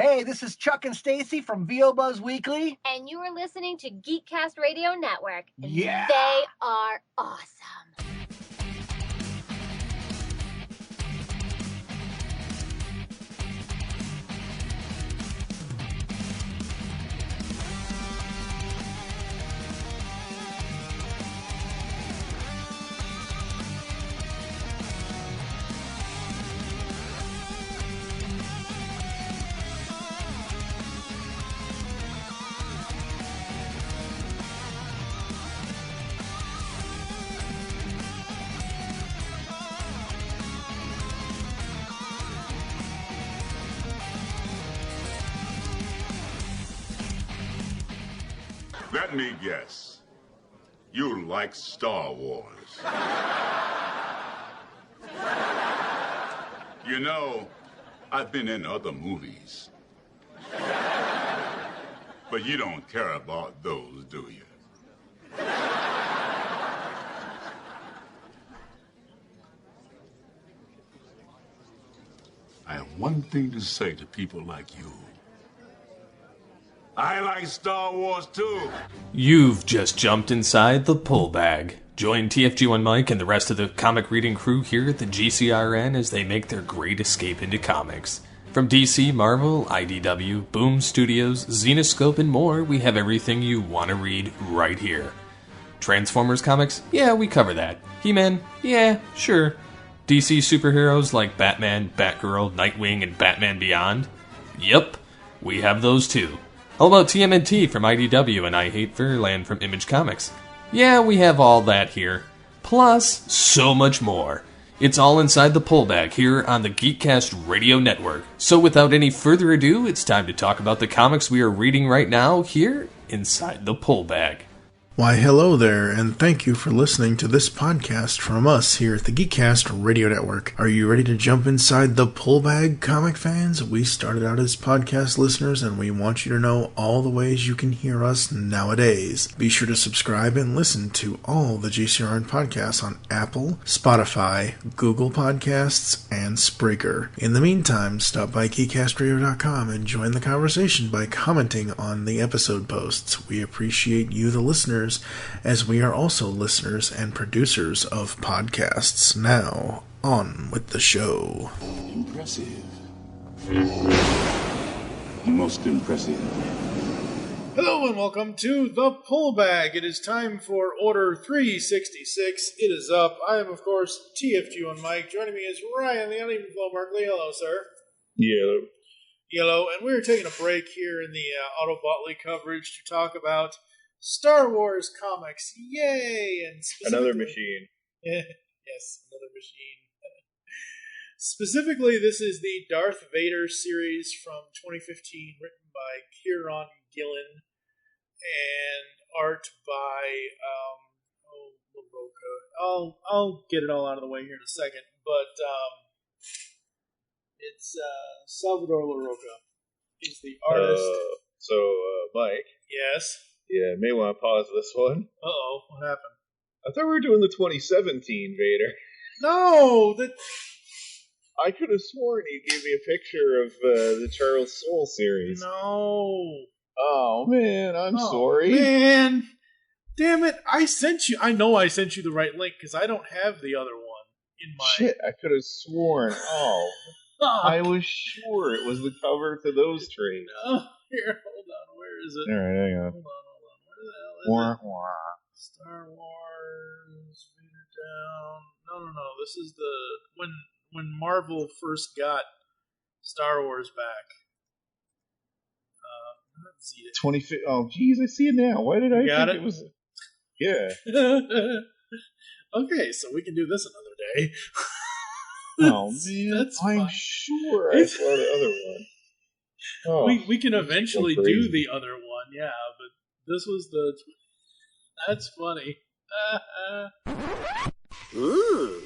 Hey, this is Chuck and Stacy from VO Buzz Weekly. And you are listening to Geekcast Radio Network. And Yeah. They are awesome. Let me guess. You like Star Wars. You know, I've been in other movies. But you don't care about those, do you? I have one thing to say to people like you. I like Star Wars too. You've just jumped inside the pull bag. Join TFG1Mike and the rest of the comic reading crew here at the GCRN as they make their great escape into comics. From DC, Marvel, IDW, Boom Studios, Zenoscope, and more, we have everything you want to read right here. Transformers comics? Yeah, we cover that. He-Man? Yeah, sure. DC superheroes like Batman, Batgirl, Nightwing, and Batman Beyond? Yep, we have those too. How about TMNT from IDW and I Hate Fairyland from Image Comics? Yeah, we have all that here. Plus, so much more. It's all inside the pull bag here on the Geekcast Radio Network. So without any further ado, it's time to talk about the comics we are reading right now here inside the pull bag. Why, hello there, and thank you for listening to this podcast from us here at the Geekcast Radio Network. Are you ready to jump inside the pull bag, comic fans? We started out as podcast listeners, and we want you to know all the ways you can hear us nowadays. Be sure to subscribe and listen to all the GCRN podcasts on Apple, Spotify, Google Podcasts, and Spreaker. In the meantime, stop by geekcastradio.com and join the conversation by commenting on the episode posts. We appreciate you, the listeners, as we are also listeners and producers of podcasts. Now, on with the show. Impressive. Most impressive. Hello and welcome to The Pull Bag. It is time for Order 366. It is up. I am, of course, TFG1Mike. Joining me is Ryan The UnEvenFlow Markley. Hello, sir. Yellow. And we're taking a break here in the Autobotly coverage to talk about Star Wars comics, yay! And another machine. Yes, another machine. Specifically, this is the Darth Vader series from 2015, written by Kieron Gillen, and art by Larocca. I'll get it all out of the way here in a second, but it's Salvador Larocca is the artist. Mike. Yes. Yeah, may want to pause this one. Uh-oh, what happened? I thought we were doing the 2017 Vader. No! I could have sworn you gave me a picture of the Charles Soule series. No! Oh, man, I'm sorry. Man! Damn it, I know I sent you the right link, because I don't have the other one in my... Shit, I could have sworn. Oh, I was sure it was the cover to those trades. Here, hold on, where is it? Alright, hang on. Hold on. Where the hell is it? Star Wars, Vader down. No. This is when Marvel first got Star Wars back. Let's see it. 25. Oh, geez, I see it now. Why did I think it was? Yeah. Okay, so we can do this another day. Oh man, That's I'm fine. sure I saw the other one. Oh, we can eventually do the other one, yeah, but this was the... That's funny. Ooh.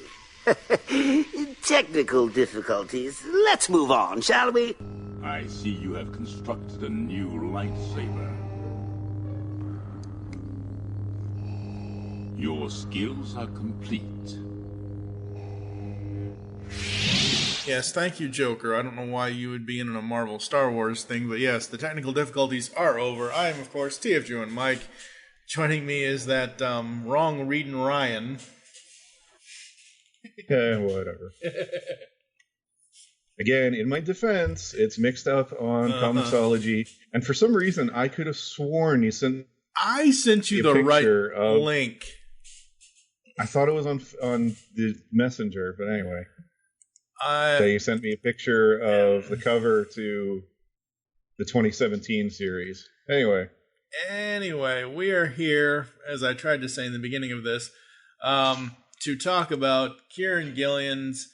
Technical difficulties. Let's move on, shall we? I see you have constructed a new lightsaber. Your skills are complete. Yes, thank you, Joker. I don't know why you would be in a Marvel Star Wars thing, but yes, the technical difficulties are over. I am, of course, TFG1Mike. Joining me is that wrong reading Ryan. Whatever. Again, in my defense, it's mixed up on Comixology, and for some reason, I could have sworn you sent. I sent you the right link. I thought it was on the messenger, but anyway. So you sent me a picture of the cover to the 2017 series. Anyway, we are here, as I tried to say in the beginning of this, to talk about Kieron Gillen's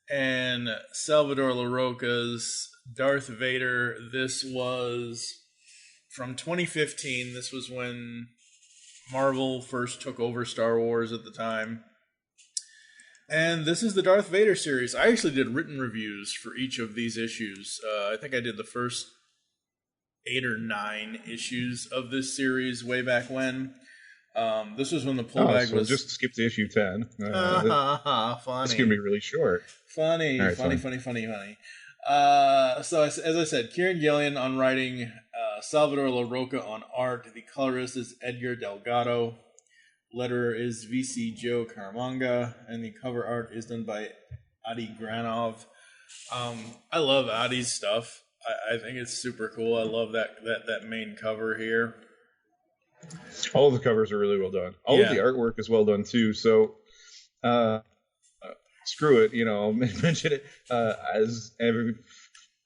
and Salvador Larocca's Darth Vader. This was from 2015. This was when Marvel first took over Star Wars at the time. And this is the Darth Vader series. I actually did written reviews for each of these issues. I think I did the first 8 or 9 issues of this series way back when. This was when the pullback was... just skip to issue 10. Funny. It's going to be really short. Funny. So as I said, Kieron Gillen on writing, Salvador Larocca on art. The colorist is Edgar Delgado. Letterer is VC Joe Caramanga, and the cover art is done by Adi Granov. I love Adi's stuff. I think it's super cool. I love that main cover here. All of the covers are really well done. All of the artwork is well done too. So, screw it. I'll mention it. As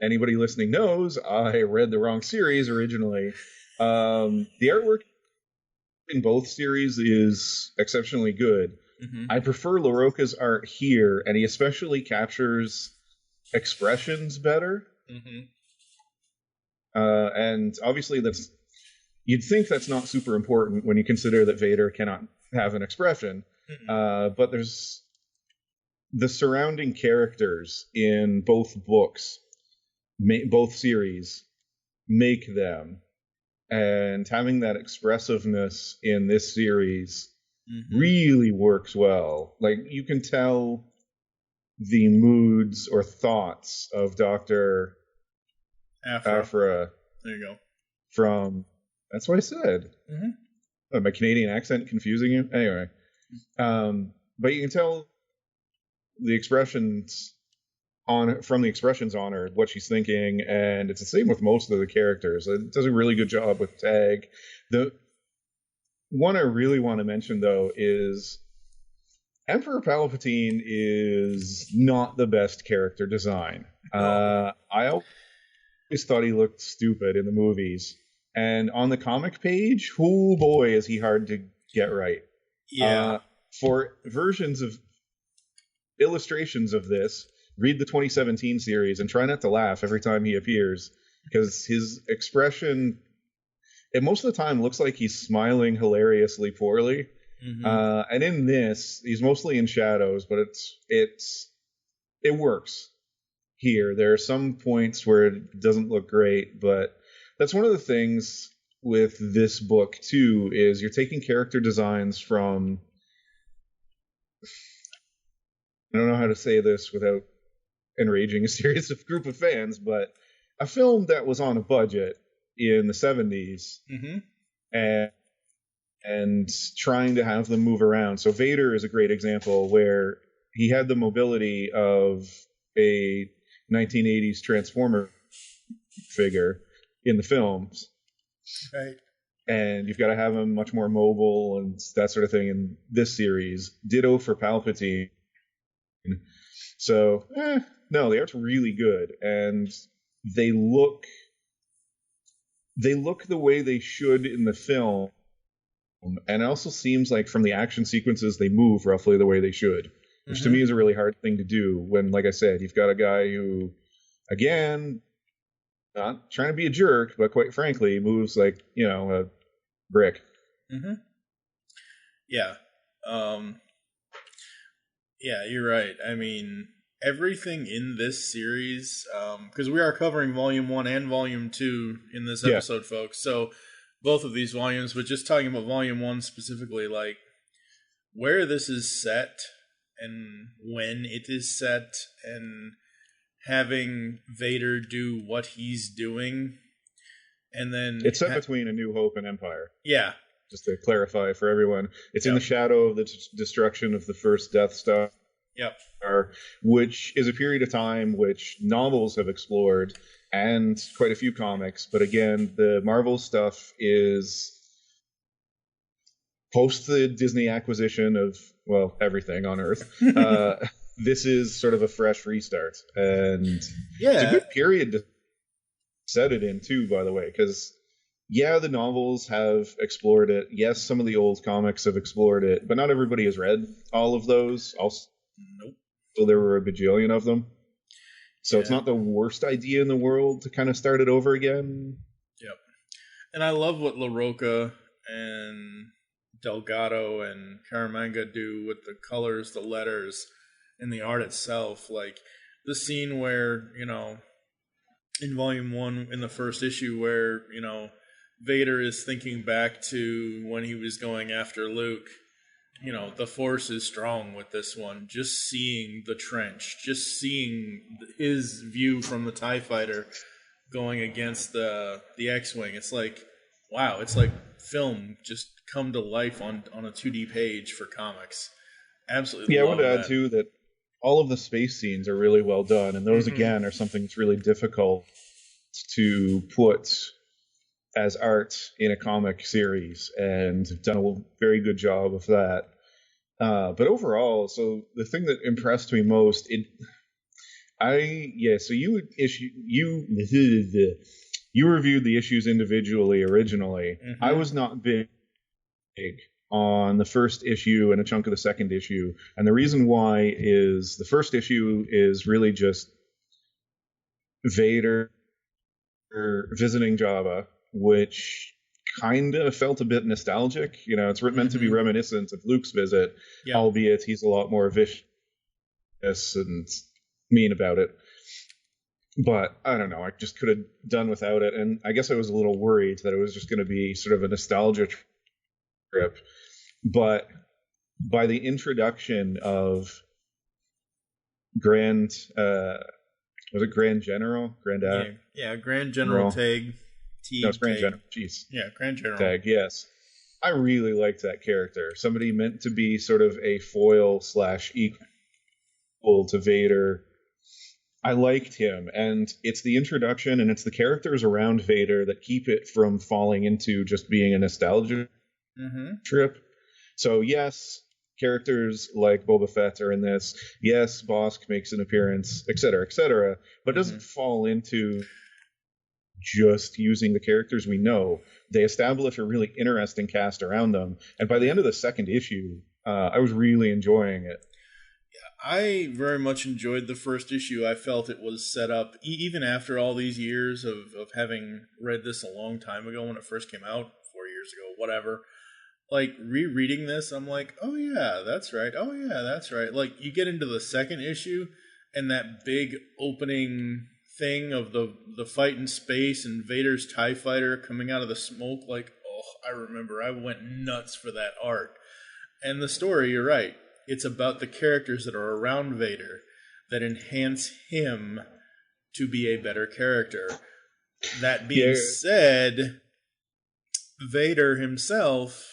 anybody listening knows, I read the wrong series originally. The artwork in both series is exceptionally good. Mm-hmm. I prefer Larocca's art here, and he especially captures expressions better. Mm-hmm. And obviously you'd think that's not super important when you consider that Vader cannot have an expression. Mm-hmm. But there's the surrounding characters in both books, both series, make them. And having that expressiveness in this series really works well. Like, you can tell the moods or thoughts of Dr. Aphra. There you go. That's what I said. Mm-hmm. My Canadian accent confusing you? Anyway. But you can tell the expressions from the expressions on her, what she's thinking, and it's the same with most of the characters. It does a really good job with Tag. The one I really want to mention, though, is Emperor Palpatine is not the best character design. I always thought he looked stupid in the movies, and on the comic page, oh boy, is he hard to get right. Yeah. For versions of illustrations of this, read the 2017 series and try not to laugh every time he appears, because his expression, it most of the time looks like he's smiling hilariously poorly. Mm-hmm. And in this, he's mostly in shadows, but it works here. There are some points where it doesn't look great, but that's one of the things with this book too, is you're taking character designs from, I don't know how to say this without enraging a serious group of fans, but a film that was on a budget in the 70s, and trying to have them move around. So Vader is a great example where he had the mobility of a 1980s Transformer figure in the films. Right. And you've got to have him much more mobile and that sort of thing in this series. Ditto for Palpatine. So, no, the art's really good, and they look the way they should in the film, and it also seems like from the action sequences they move roughly the way they should, which to me is a really hard thing to do when, like I said, you've got a guy who, again, not trying to be a jerk, but quite frankly, moves like, a brick. Mm-hmm. Yeah. Yeah, you're right. I mean, everything in this series, because we are covering Volume 1 and Volume 2 in this episode, folks. So both of these volumes, but just talking about Volume 1 specifically, like where this is set and when it is set and having Vader do what he's doing, and then It's set between A New Hope and Empire. Yeah. Just to clarify for everyone, it's in the shadow of the destruction of the first Death Star. Yep. Which is a period of time which novels have explored and quite a few comics. But again, the Marvel stuff is post the Disney acquisition of, well, everything on Earth. This is sort of a fresh restart. And it's a good period to set it in, too, by the way, because, yeah, the novels have explored it. Yes, some of the old comics have explored it, but not everybody has read all of those. Also, nope. So there were a bajillion of them. So it's not the worst idea in the world to kind of start it over again. Yep. And I love what Larocca and Delgado and Caramanga do with the colors, the letters, and the art itself. Like the scene where, you know, in Volume 1, in the first issue, where, you know, Vader is thinking back to when he was going after Luke. You know, the Force is strong with this one. Just seeing the trench, just seeing his view from the TIE fighter going against the X-Wing. It's like, wow, it's like film just come to life on a 2D page for comics. Absolutely. Yeah, I want to add, too, that all of the space scenes are really well done. And those, again, are something that's really difficult to put as art in a comic series, and done a very good job of that. But overall, so the thing that impressed me most, so you reviewed the issues individually originally. I was not big on the first issue and a chunk of the second issue, and the reason why is the first issue is really just Vader visiting Jabba, which kind of felt a bit nostalgic. You know, it's meant to be reminiscent of Luke's visit, albeit he's a lot more vicious and mean about it. But I don't know, I just could have done without it. And I guess I was a little worried that it was just going to be sort of a nostalgia trip. But by the introduction of Grand General? Grand General Tag. No, it's Grand General. Jeez. Yeah, Grand General. Tag, yes. I really liked that character. Somebody meant to be sort of a foil / equal to Vader. I liked him, and it's the introduction and it's the characters around Vader that keep it from falling into just being a nostalgia trip. So yes, characters like Boba Fett are in this. Yes, Bosk makes an appearance, etc., but it doesn't fall into just using the characters we know. They establish a really interesting cast around them, and by the end of the second issue, I was really enjoying it. Yeah, I very much enjoyed the first issue. I felt it was set up, even after all these years of having read this a long time ago when it first came out, 4 years ago, whatever. Like, rereading this, I'm like, oh yeah, that's right. Oh yeah, that's right. Like, you get into the second issue, and that big opening thing of the fight in space and Vader's TIE fighter coming out of the smoke, like, I remember I went nuts for that art. And the story, you're right, it's about the characters that are around Vader that enhance him to be a better character. That being said, Vader himself,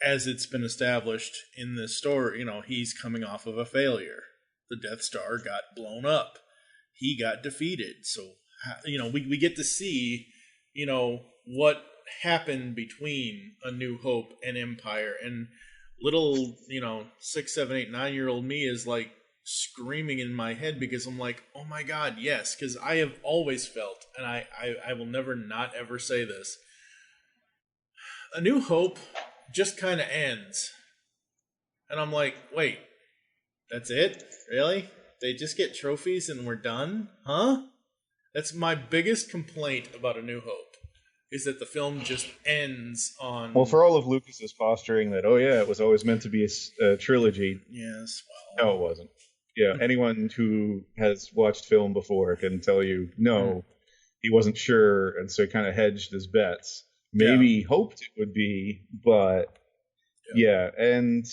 as it's been established in this story, you know, he's coming off of a failure. The Death Star got blown up. He got defeated. So, you know, we get to see, you know, what happened between A New Hope and Empire. And little, you know, 6, 7, 8, 9-year-old me is like screaming in my head because I'm like, oh my God, yes. Because I have always felt, and I will never not ever say this, A New Hope just kind of ends. And I'm like, wait, that's it? Really? They just get trophies and we're done? Huh? That's my biggest complaint about A New Hope, is that the film just ends on... Well, for all of Lucas's posturing that, it was always meant to be a trilogy. Yes, well... No, it wasn't. Yeah, anyone who has watched film before can tell you, no, he wasn't sure, and so he kind of hedged his bets. Maybe hoped it would be, but... Yeah, and...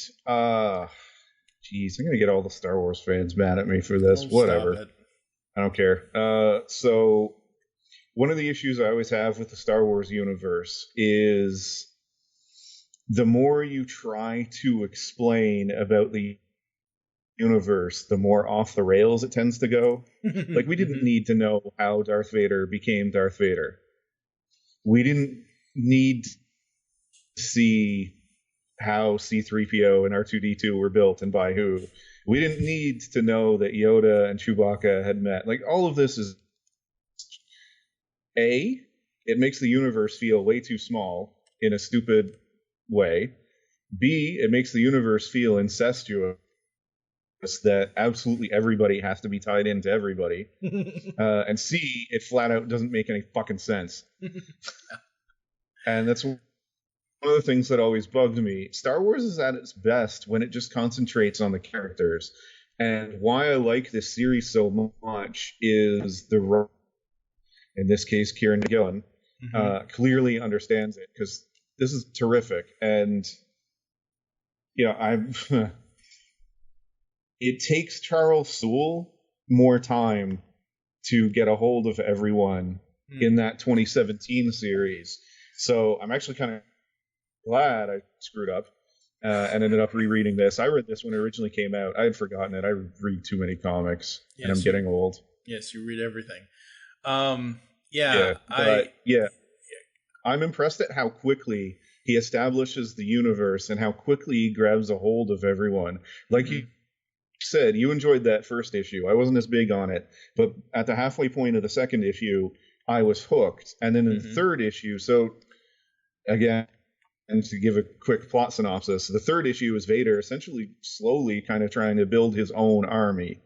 Jeez, I'm gonna get all the Star Wars fans mad at me for this. Oh, Whatever. stop it. I don't care. So one of the issues I always have with the Star Wars universe is the more you try to explain about the universe, the more off the rails it tends to go. Like, we didn't need to know how Darth Vader became Darth Vader. We didn't need to see how C-3PO and R2-D2 were built and by who. We didn't need to know that Yoda and Chewbacca had met. Like, all of this is... A, it makes the universe feel way too small in a stupid way. B, it makes the universe feel incestuous, that absolutely everybody has to be tied into everybody. And C, it flat out doesn't make any fucking sense. And that's one of the things that always bugged me. Star Wars is at its best when it just concentrates on the characters. And why I like this series so much is in this case, Kieron Gillen, clearly understands it, because this is terrific. And, you know, it takes Charles Soule more time to get a hold of everyone in that 2017 series. So I'm actually kind of glad I screwed up and ended up rereading this. I read this when it originally came out. I had forgotten it. I read too many comics, and I'm getting old. Yes, you read everything. I'm impressed at how quickly he establishes the universe and how quickly he grabs a hold of everyone. Like you said, you enjoyed that first issue. I wasn't as big on it, but at the halfway point of the second issue, I was hooked. And then in the third issue, so again, and to give a quick plot synopsis, the third issue is Vader essentially slowly kind of trying to build his own army,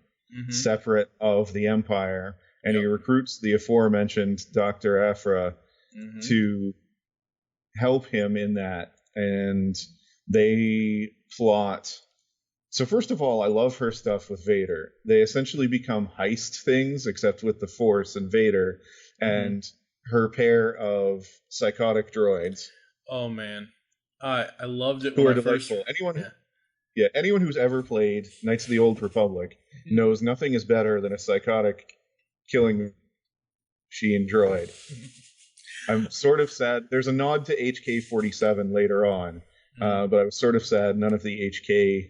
separate of the Empire. And he recruits the aforementioned Dr. Aphra to help him in that. And they plot. So first of all, I love her stuff with Vader. They essentially become heist things, except with the Force and Vader, and her pair of psychotic droids. Oh, man. I loved it. Who are delightful. Anyone who's ever played Knights of the Old Republic knows nothing is better than a psychotic killing machine droid. I'm sort of sad. There's a nod to HK-47 later on, but I was sort of sad none of the HK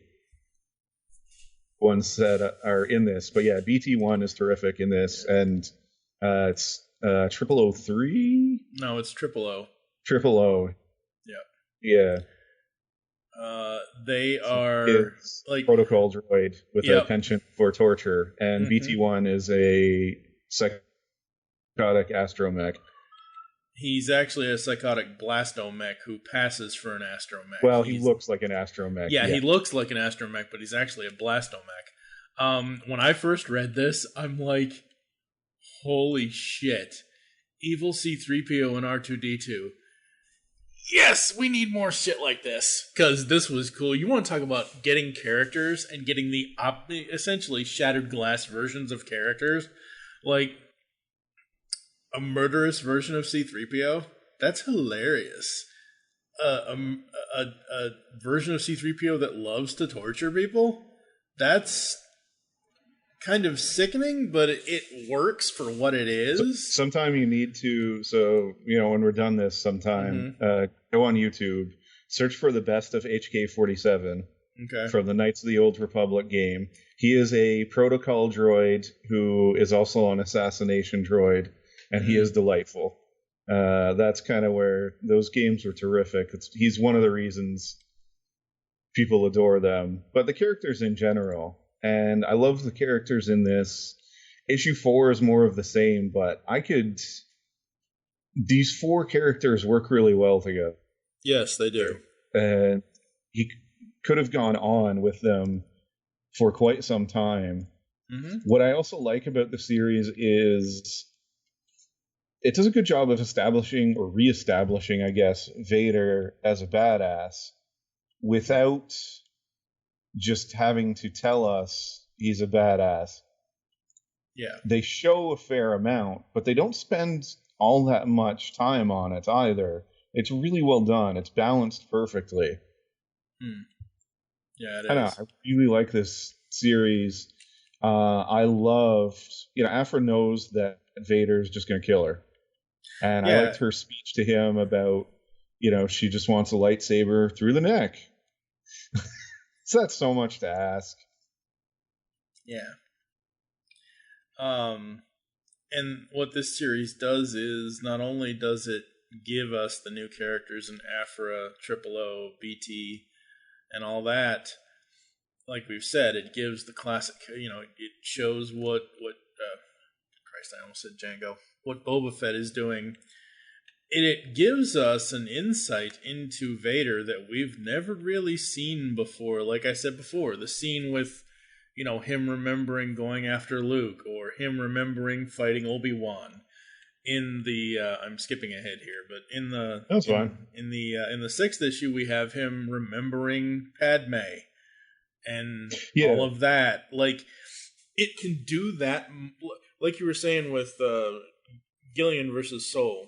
ones that are in this. But yeah, BT-1 is terrific in this, and it's 0003? No, it's 000. 000. Yeah. They are it's like protocol droid with a penchant for torture, and BT-1 is a psychotic astromech. He's actually a psychotic blastomech who passes for an astromech. Well, he looks like an astromech. Yeah, he looks like an astromech, but he's actually a blastomech. When I first read this, I'm like, holy shit. Evil C-3PO and R2-D2. Yes, we need more shit like this. Because this was cool. You want to talk about getting characters and getting the essentially shattered glass versions of characters? Like, a murderous version of C-3PO? That's hilarious. A version of C-3PO that loves to torture people? That's kind of sickening, but it works for what it is. Sometime you need to, so, you know, when we're done this sometime, go on YouTube, search for the best of HK-47 from the Knights of the Old Republic game. He is a protocol droid who is also an assassination droid, and he is delightful. That's kind of where those games were terrific. He's one of the reasons people adore them. But the characters in general, and I love the characters in this. Issue 4 is more of the same, but these 4 characters work really well together. Yes, they do. And he could have gone on with them for quite some time. What I also like about the series is it does a good job of establishing or reestablishing, I guess, Vader as a badass without just having to tell us he's a badass. Yeah. They show a fair amount, but they don't spend all that much time on it either. It's really well done. It's balanced perfectly. Yeah, it I know. is. I really like this series. I loved, Aphra knows that Vader's just going to kill her. And I liked her speech to him about, she just wants a lightsaber through the neck. So that's so much to ask. Yeah. And what this series does is not only does it give us the new characters in Aphra, Triple O, BT, and all that, like we've said, it gives the classic, it shows what Christ, I almost said Django, what Boba Fett is doing. It gives us an insight into Vader that we've never really seen before. Like I said before, the scene with, him remembering going after Luke, or him remembering fighting Obi-Wan. In the I'm skipping ahead here, but in the That's fine. In the 6th issue, we have him remembering Padme and all of that. Like, it can do that, like you were saying with Gillian versus Soul.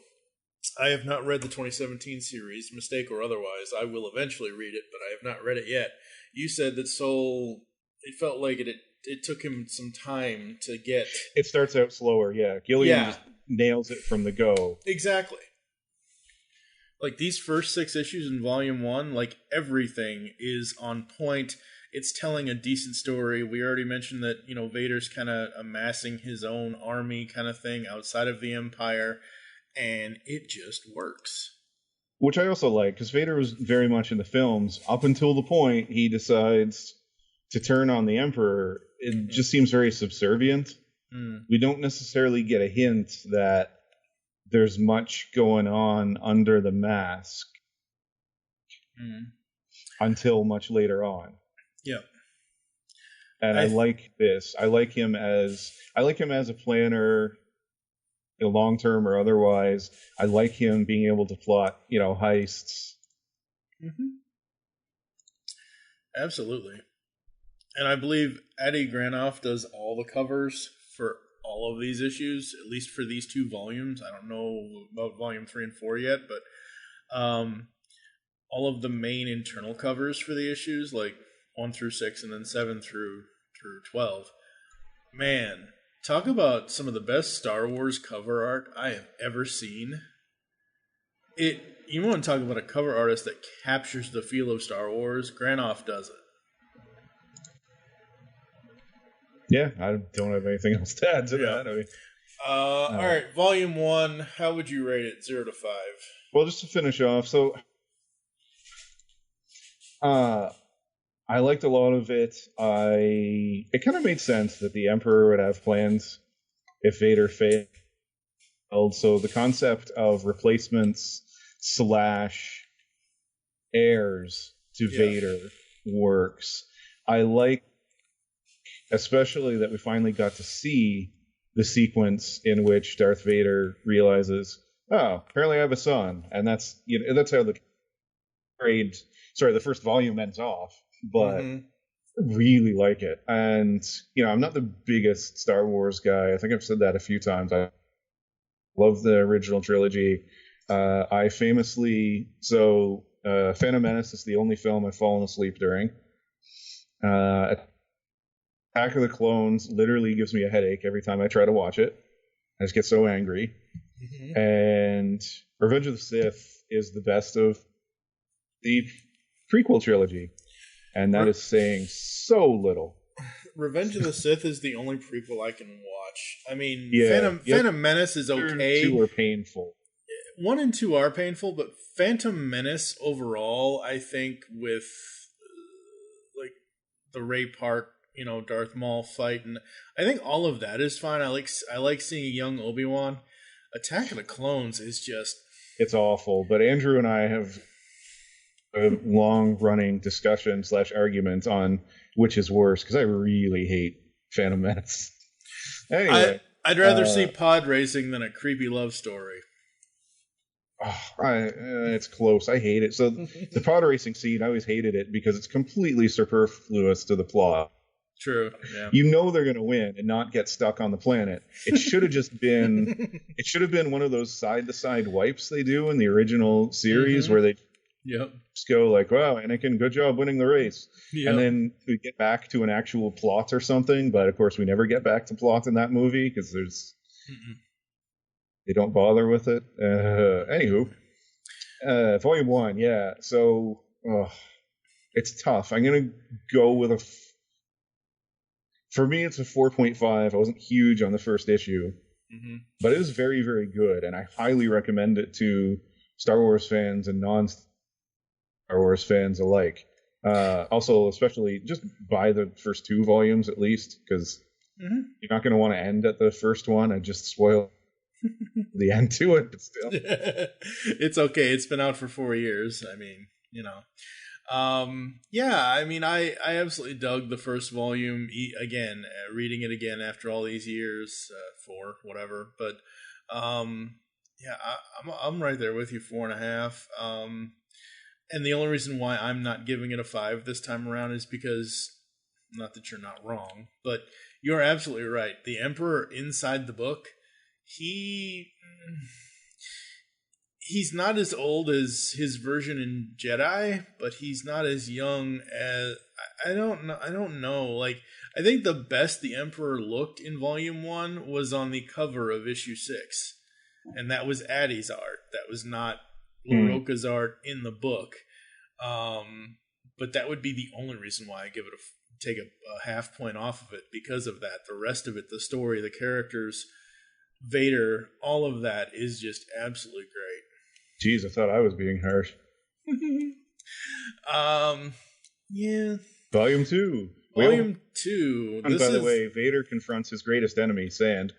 I have not read the 2017 series, mistake or otherwise. I will eventually read it, but I have not read it yet. You said that Soul, it felt like it took him some time to get. It starts out slower, yeah. Gillian just nails it from the go. Exactly. Like, these first 6 issues in Volume 1, like, everything is on point. It's telling a decent story. We already mentioned that, Vader's kind of amassing his own army kind of thing outside of the Empire, and it just works. Which I also like, because Vader was very much in the films up until the point he decides to turn on the Emperor. It just seems very subservient. We don't necessarily get a hint that there's much going on under the mask until much later on. Yeah. And I like this. I like him as a planner, long term or otherwise. I like him being able to plot, heists. Absolutely. And I believe Eddie Granoff does all the covers for all of these issues, at least for these 2 volumes. I don't know about volume 3 and 4 yet, but all of the main internal covers for the issues, like 1 through 6 and then 7 through 12. Man, talk about some of the best Star Wars cover art I have ever seen. You want to talk about a cover artist that captures the feel of Star Wars? Granoff does it. Yeah, I don't have anything else to add to that. I mean, all right, Volume 1, how would you rate it, 0 to 5? Well, just to finish off, so I liked a lot of it. It kind of made sense that the Emperor would have plans if Vader failed. So the concept of replacements / heirs to Vader works. I like especially that we finally got to see the sequence in which Darth Vader realizes, oh, apparently I have a son, and that's how the first volume ends off. But I really like it, and I'm not the biggest Star Wars guy. I think I've said that a few times. I love the original trilogy. I famously Phantom Menace is the only film I've fallen asleep during. Attack of the Clones literally gives me a headache every time I try to watch it. I just get so angry. And Revenge of the Sith is the best of the prequel trilogy. And that is saying so little. Revenge of the Sith is the only prequel I can watch. I mean, Phantom Menace is okay. 2 are painful. 1 and 2 are painful, but Phantom Menace overall, I think, with like the Ray Park, Darth Maul fight, and I think all of that is fine. I like seeing a young Obi-Wan. Attack of the Clones is just, it's awful. But Andrew and I have a long-running discussion / argument on which is worse, because I really hate Phantom Menace. Anyway, I'd rather see pod racing than a creepy love story. It's close. I hate it. So the pod racing scene, I always hated it because it's completely superfluous to the plot. True. Yeah. They're going to win and not get stuck on the planet. It should have just been. It should have been one of those side-to-side wipes they do in the original series, where they Yep. Just go like, wow, Anakin, good job winning the race. Yep. And then we get back to an actual plot or something, but of course we never get back to plot in that movie because they don't bother with it. Anywho, Volume 1, yeah. So it's tough. I'm gonna go with for me it's a 4.5. I wasn't huge on the first issue, but it was very, very good, and I highly recommend it to Star Wars fans and non-Star Wars fans alike. Also, especially just buy the first 2 volumes at least, because you're not going to want to end at the first one. I just spoil the end to it, but still. It's okay. It's been out for 4 years. I mean, I absolutely dug the first volume again, reading it again after all these years, 4, whatever. But, I'm right there with you, 4.5. And the only reason why I'm not giving it a 5 this time around is because, not that you're not wrong, but you're absolutely right. The Emperor inside the book, he's not as old as his version in Jedi, but he's not as young as I don't know. Like, I think the best the Emperor looked in Volume 1 was on the cover of issue 6, and that was Addie's art. That was not Larocca's art in the book. But that would be the only reason why I give it take a half point off of it, because of that. The rest of it, the story, the characters, Vader, all of that is just absolutely great. Jeez, I thought I was being harsh. Yeah. Volume 2. Volume 2. And by the way, Vader confronts his greatest enemy, sand.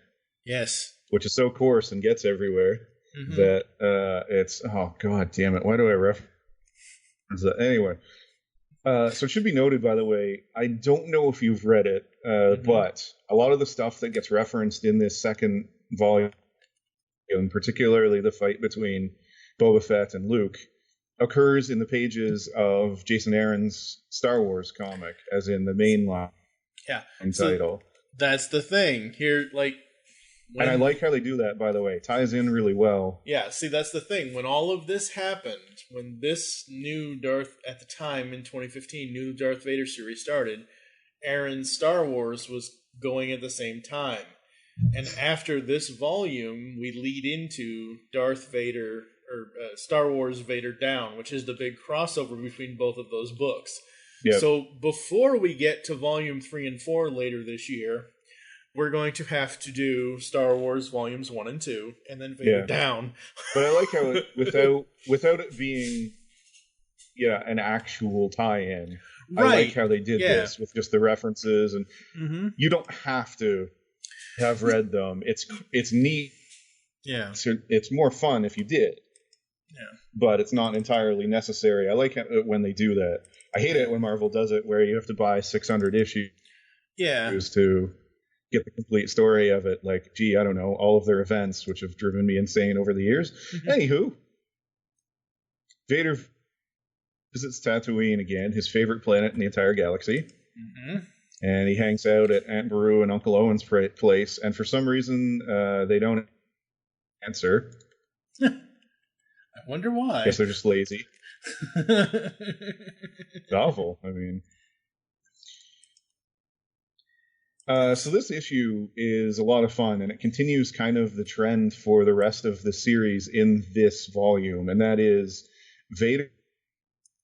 Yes. Which is so coarse and gets everywhere that it's, oh god damn it, why do I reference that? Anyway, so it should be noted, by the way, I don't know if you've read it, but a lot of the stuff that gets referenced in this second volume, and particularly the fight between Boba Fett and Luke, occurs in the pages of Jason Aaron's Star Wars comic, as in the main line title. So that's the thing here, like. And I like how they do that, by the way. It ties in really well. Yeah, see, that's the thing. When all of this happened, when this new Darth, at the time in 2015, new Darth Vader series started, Aaron's Star Wars was going at the same time. And after this volume, we lead into Darth Vader, or Star Wars Vader Down, which is the big crossover between both of those books. Yep. So before we get to Volume 3 and 4 later this year, we're going to have to do Star Wars Volumes 1 and 2, and then Vader Down. But I like how it, without it being an actual tie-in, I like how they did this with just the references, and you don't have to have read them. It's neat. Yeah. It's more fun if you did. Yeah. But it's not entirely necessary. I like it when they do that. I hate it when Marvel does it, where you have to buy 600 issues to get the complete story of it. Like, gee, I don't know, all of their events, which have driven me insane over the years. Anywho, Vader visits Tatooine again, his favorite planet in the entire galaxy. And he hangs out at Aunt Beru and Uncle Owen's place, and for some reason, they don't answer. I wonder why. I guess they're just lazy. It's awful. I mean... so this issue is a lot of fun, and it continues kind of the trend for the rest of the series in this volume, and that is Vader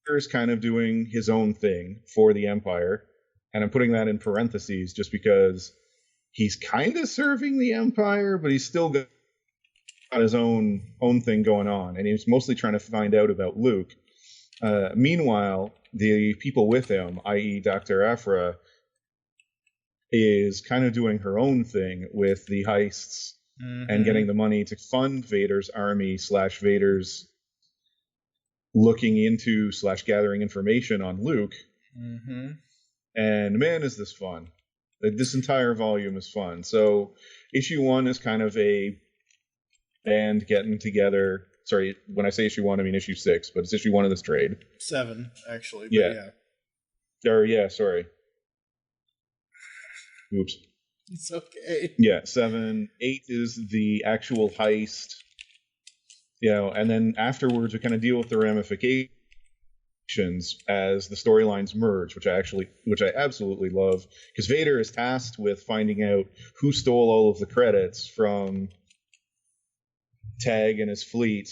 is kind of doing his own thing for the Empire, and I'm putting that in parentheses just because he's kind of serving the Empire, but he's still got his own thing going on, and he's mostly trying to find out about Luke. Meanwhile, the people with him, i.e. Dr. Aphra, is kind of doing her own thing with the heists and getting the money to fund Vader's army / Vader's looking into / gathering information on Luke. And man, is this fun. This entire volume is fun. So issue 1 is kind of a band getting together. Sorry, when I say issue 1, I mean issue 6, but it's issue 1 of this trade. 7, actually. Sorry. Oops. It's okay. Yeah, 7. 8 is the actual heist. And then afterwards we kind of deal with the ramifications as the storylines merge, which I absolutely love, because Vader is tasked with finding out who stole all of the credits from Tag and his fleet.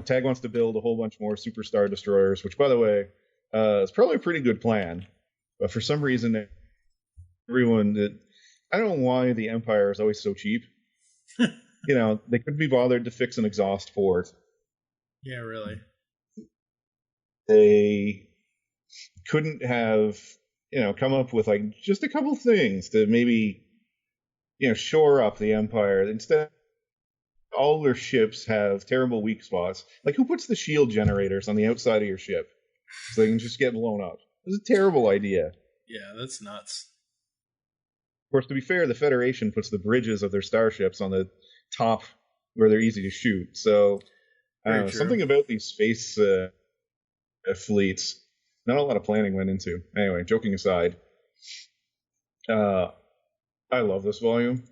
Tag wants to build a whole bunch more superstar destroyers, which, by the way, is probably a pretty good plan. But for some reason, I don't know why the Empire is always so cheap. They couldn't be bothered to fix an exhaust port. Yeah, really. They couldn't have, come up with like just a couple things to maybe, shore up the Empire. Instead, all their ships have terrible weak spots. Like, who puts the shield generators on the outside of your ship so they can just get blown up? It's a terrible idea. Yeah, that's nuts. Of course, to be fair, the Federation puts the bridges of their starships on the top where they're easy to shoot. So, I don't know, something about these space fleets, not a lot of planning went into. Anyway, joking aside, I love this volume.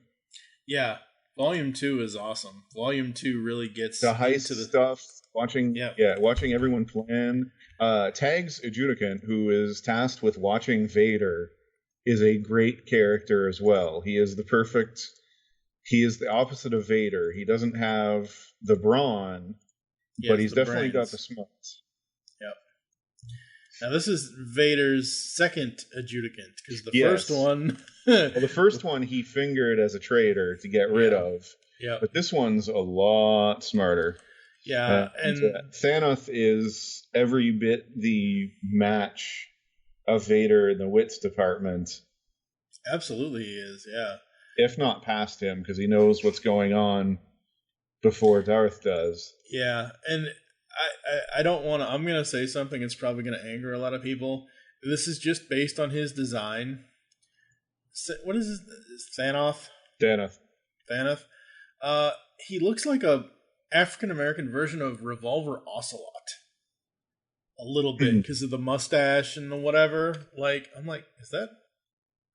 Yeah, Volume 2 is awesome. Volume 2 really gets the heist stuff. Watching everyone plan. Tag's adjudicant, who is tasked with watching Vader, is a great character as well. He is the opposite of Vader. He doesn't have the brawn, but he's definitely got the smarts. Yep. Now this is Vader's second adjudicant, because the first one... well, the first one he fingered as a traitor to get rid of. Yeah. But this one's a lot smarter. Yeah, Thanoth is every bit the match of Vader in the wits department. Absolutely he is, yeah. If not past him, because he knows what's going on before Darth does. Yeah, and I don't want to... I'm going to say something that's probably going to anger a lot of people. This is just based on his design. What is his... Thanoth? Thanoth. He looks like a African-American version of Revolver Ocelot. A little bit, because of the mustache and the whatever. I'm like, is that...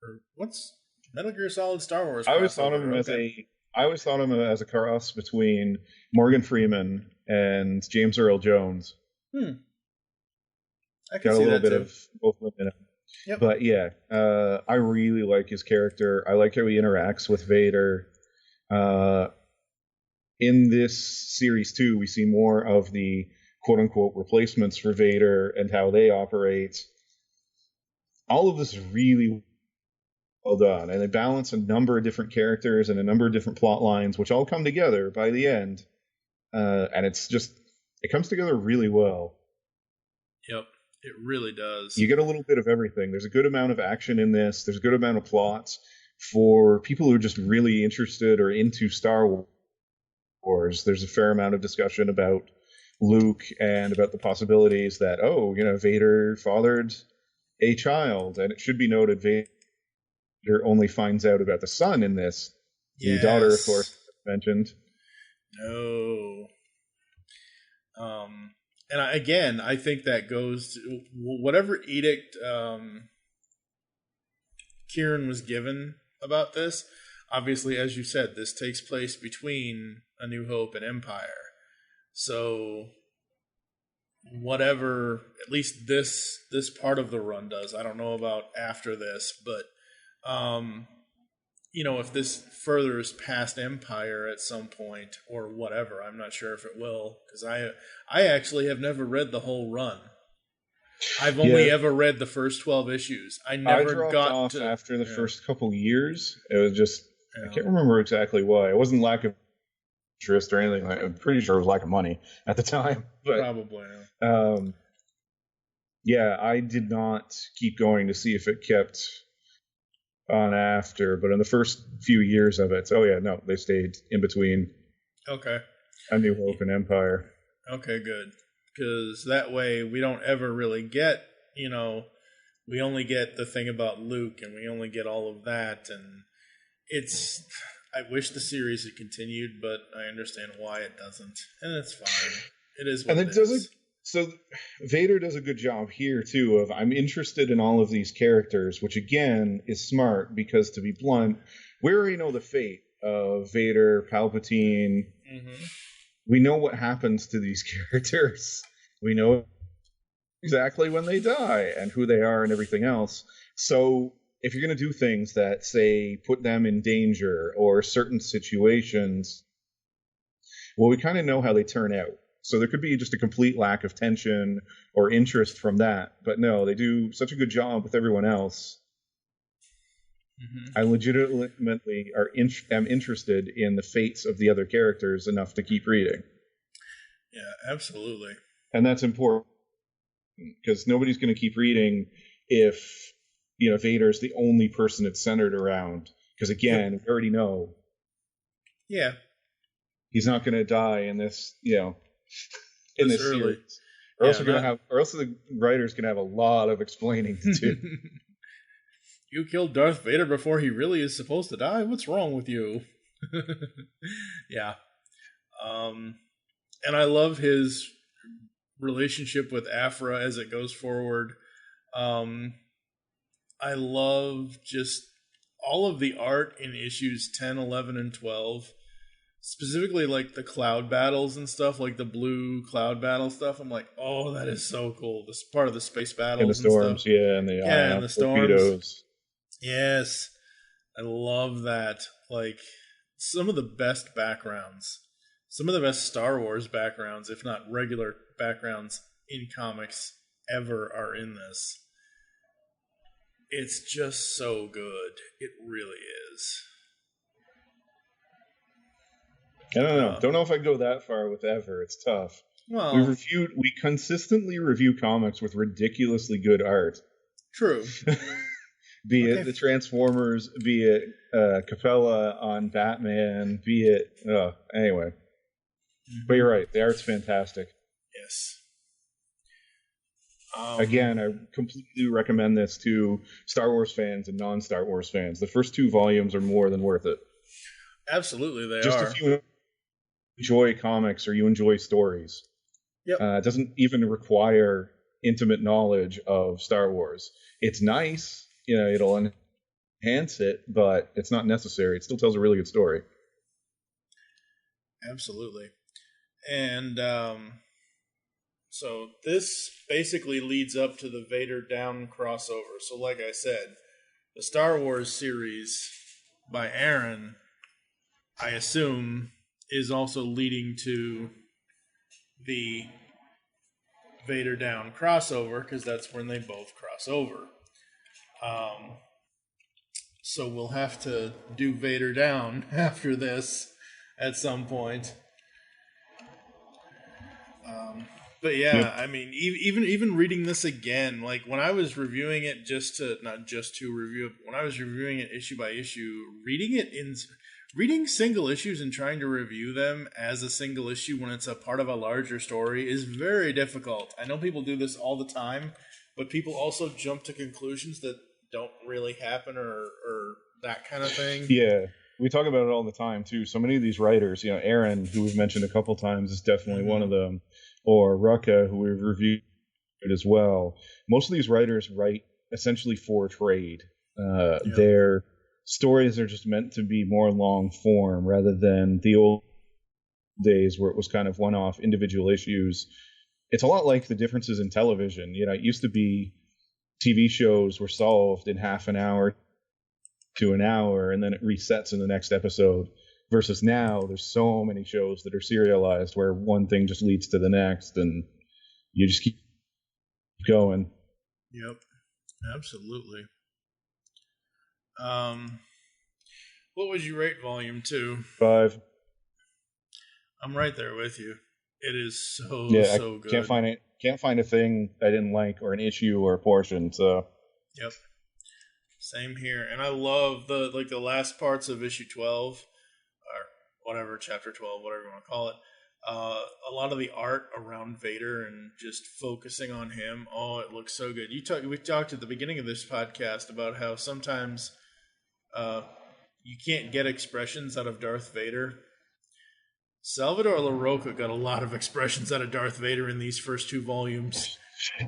Or what's... Metal Gear Solid Star Wars? I always thought of him as a cross between Morgan Freeman and James Earl Jones. I can got see a little that bit too. of both of them in it. Yep. But yeah, I really like his character. I like how he interacts with Vader. In this series too, we see more of the quote-unquote replacements for Vader and how they operate. All of this is really well done, and they balance a number of different characters and a number of different plot lines, which all come together by the end. And it comes together really well. Yep, it really does. You get a little bit of everything. There's a good amount of action in this. There's a good amount of plots for people who are just really interested or into Star Wars. There's a fair amount of discussion about Luke and about the possibilities that, Vader fathered a child. And it should be noted, Vader only finds out about the son in this. Yes. The daughter, of course, mentioned. No. And I think that goes to whatever edict Kieron was given about this. Obviously, as you said, this takes place between A New Hope and Empire. So whatever, at least this part of the run does. I don't know about after this, but if this furthers past Empire at some point or whatever, I'm not sure if it will, because I actually have never read the whole run. I've only ever read the first 12 issues. I never got off to, after the first couple years. It was just I can't remember exactly why. It wasn't lack of interest or anything. I'm pretty sure it was lack of money at the time. But, probably. I did not keep going to see if it kept on after, but in the first few years of it, they stayed in between. Okay. A New Hope and Empire. Okay, good. Because that way we don't ever really get, we only get the thing about Luke and we only get all of that. And I wish the series had continued, but I understand why it doesn't. And it's fine. It is what it is. So Vader does a good job here, too, of I'm interested in all of these characters, which, again, is smart because, to be blunt, we already know the fate of Vader, Palpatine. Mm-hmm. We know what happens to these characters. We know exactly when they die and who they are and everything else. So if you're going to do things that, say, put them in danger or certain situations, well, we kind of know how they turn out. So there could be just a complete lack of tension or interest from that. But no, they do such a good job with everyone else. I legitimately am interested in the fates of the other characters enough to keep reading. Yeah, absolutely. And that's important because nobody's going to keep reading if, Vader's the only person it's centered around. Because again, we already know. Yeah. He's not going to die in this, in this series. Or else the writer's going to have a lot of explaining to do. You killed Darth Vader before he really is supposed to die? What's wrong with you? Yeah. And I love his relationship with Aphra as it goes forward. I love just all of the art in issues 10, 11, and 12. Specifically, like the cloud battles and stuff, like the blue cloud battle stuff. I'm like, oh, that is so cool. This part of the space battles and the storms, stuff. and the storms. Torpedoes. Yes, I love that. Like, some of the best backgrounds, some of the best Star Wars backgrounds, if not regular backgrounds in comics ever, are in this. It's just so good. It really is. I don't know. Don't know if I'd go that far with ever. It's tough. Well, we consistently review comics with ridiculously good art. True. Be it the Transformers, be it Capella on Batman, be it anyway. But you're right, the art's fantastic. Yes. Again, I completely recommend this to Star Wars fans and non-Star Wars fans. The first 2 volumes are more than worth it. Absolutely, they Just are. if you enjoy comics or you enjoy stories. Yep. It doesn't even require intimate knowledge of Star Wars. It's nice. It'll enhance it, but it's not necessary. It still tells a really good story. Absolutely. And so this basically leads up to the Vader Down crossover. So like I said, the Star Wars series by Aaron, I assume, is also leading to the Vader Down crossover, because that's when they both cross over. So we'll have to do Vader Down after this at some point. But yeah, yep. I mean, even reading this again, like when I was reviewing it, not just to review it, when I was reviewing it issue by issue, reading single issues and trying to review them as a single issue when it's a part of a larger story is very difficult. I know people do this all the time, but people also jump to conclusions that don't really happen or that kind of thing. Yeah, we talk about it all the time too. So many of these writers, Aaron, who we've mentioned a couple times, is definitely one of them, or Rucka, who we've reviewed as well. Most of these writers write essentially for trade. Their stories are just meant to be more long form rather than the old days where it was kind of one-off individual issues. It's a lot like the differences in television. It used to be TV shows were solved in half an hour to an hour, and then it resets in the next episode. Versus now, there's so many shows that are serialized where one thing just leads to the next, and you just keep going. Yep, absolutely. What would you rate Volume 2? 5. I'm right there with you. It is so good. Can't find a thing I didn't like, or an issue, or a portion. So. Yep. Same here, and I love the last parts of issue 12, or whatever, chapter 12, whatever you want to call it. A lot of the art around Vader and just focusing on him. Oh, it looks so good. We talked at the beginning of this podcast about how sometimes you can't get expressions out of Darth Vader. Salvador Larocca got a lot of expressions out of Darth Vader in these first 2 volumes.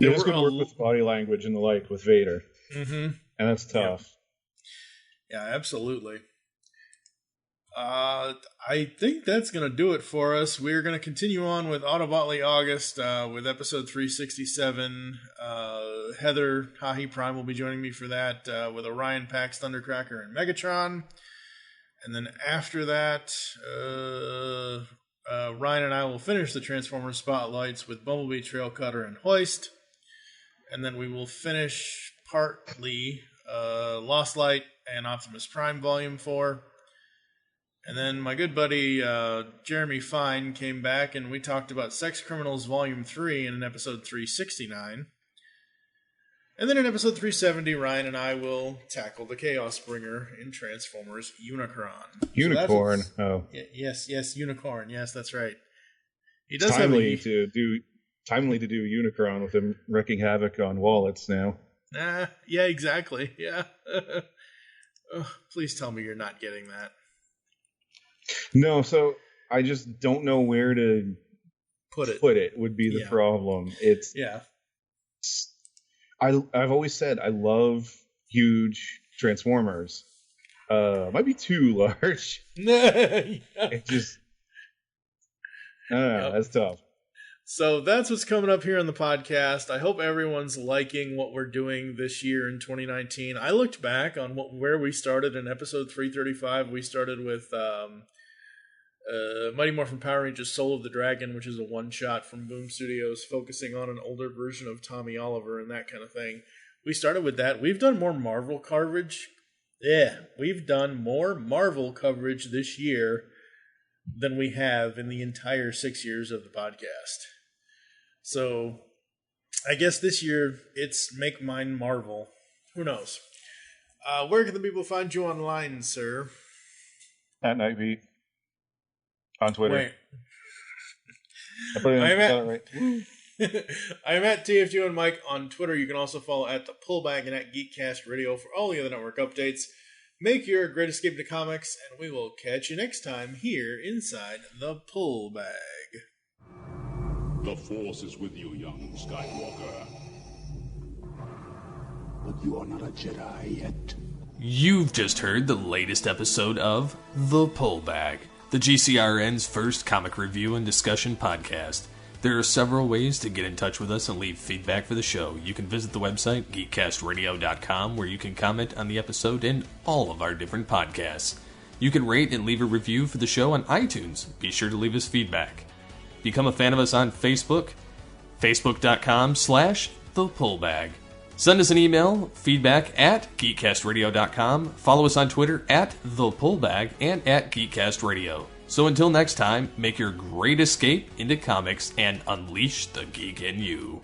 Yeah, it's going to work with body language and the like with Vader. Mm-hmm. And that's tough. Yeah, absolutely. I think that's going to do it for us. We're going to continue on with Autobotly August with episode 367. Heather Hahi Prime will be joining me for that with Orion Pax, Thundercracker, and Megatron. And then after that, Ryan and I will finish the Transformers Spotlights with Bumblebee, Trail Cutter, and Hoist. And then we will finish partly Lost Light and Optimus Prime Volume 4. And then my good buddy Jeremy Fine came back and we talked about Sex Criminals Volume 3 in episode 369. And then in episode 370, Ryan and I will tackle the Chaos Bringer in Transformers Unicron. Unicorn. Yes, Unicorn. Yes, that's right. He does timely to do Unicron with him wreaking havoc on wallets now. Yeah, exactly. Yeah. Please tell me you're not getting that. No, so I just don't know where to put it would be the problem. It's I've always said I love huge Transformers. Might be too large. It just I don't know, that's tough. So that's what's coming up here on the podcast. I hope everyone's liking what we're doing this year in 2019. I looked back on where we started in episode 335. We started with Mighty Morphin Power Rangers Soul of the Dragon, which is a one-shot from Boom Studios, focusing on an older version of Tommy Oliver and that kind of thing. We started with that. We've done more Marvel coverage. Yeah, we've done more Marvel coverage this year than we have in the entire 6 years of the podcast. So, I guess this year it's Make Mine Marvel. Who knows? Where can the people find you online, sir? At Nightbeat. On Twitter. Wait. I'm at TFG1Mike on Twitter. You can also follow at The Pullback and at Geekcast Radio for all the other network updates. Make your great escape to comics, and we will catch you next time here inside The Pullbag. The Force is with you, young Skywalker. But you are not a Jedi yet. You've just heard the latest episode of The Pullbag, the GCRN's first comic review and discussion podcast. There are several ways to get in touch with us and leave feedback for the show. You can visit the website, geekcastradio.com, where you can comment on the episode and all of our different podcasts. You can rate and leave a review for the show on iTunes. Be sure to leave us feedback. Become a fan of us on Facebook, facebook.com/thepullbag. Send us an email, feedback at geekcastradio.com. Follow us on Twitter at thepullbag and at geekcastradio. So until next time, make your great escape into comics and unleash the geek in you.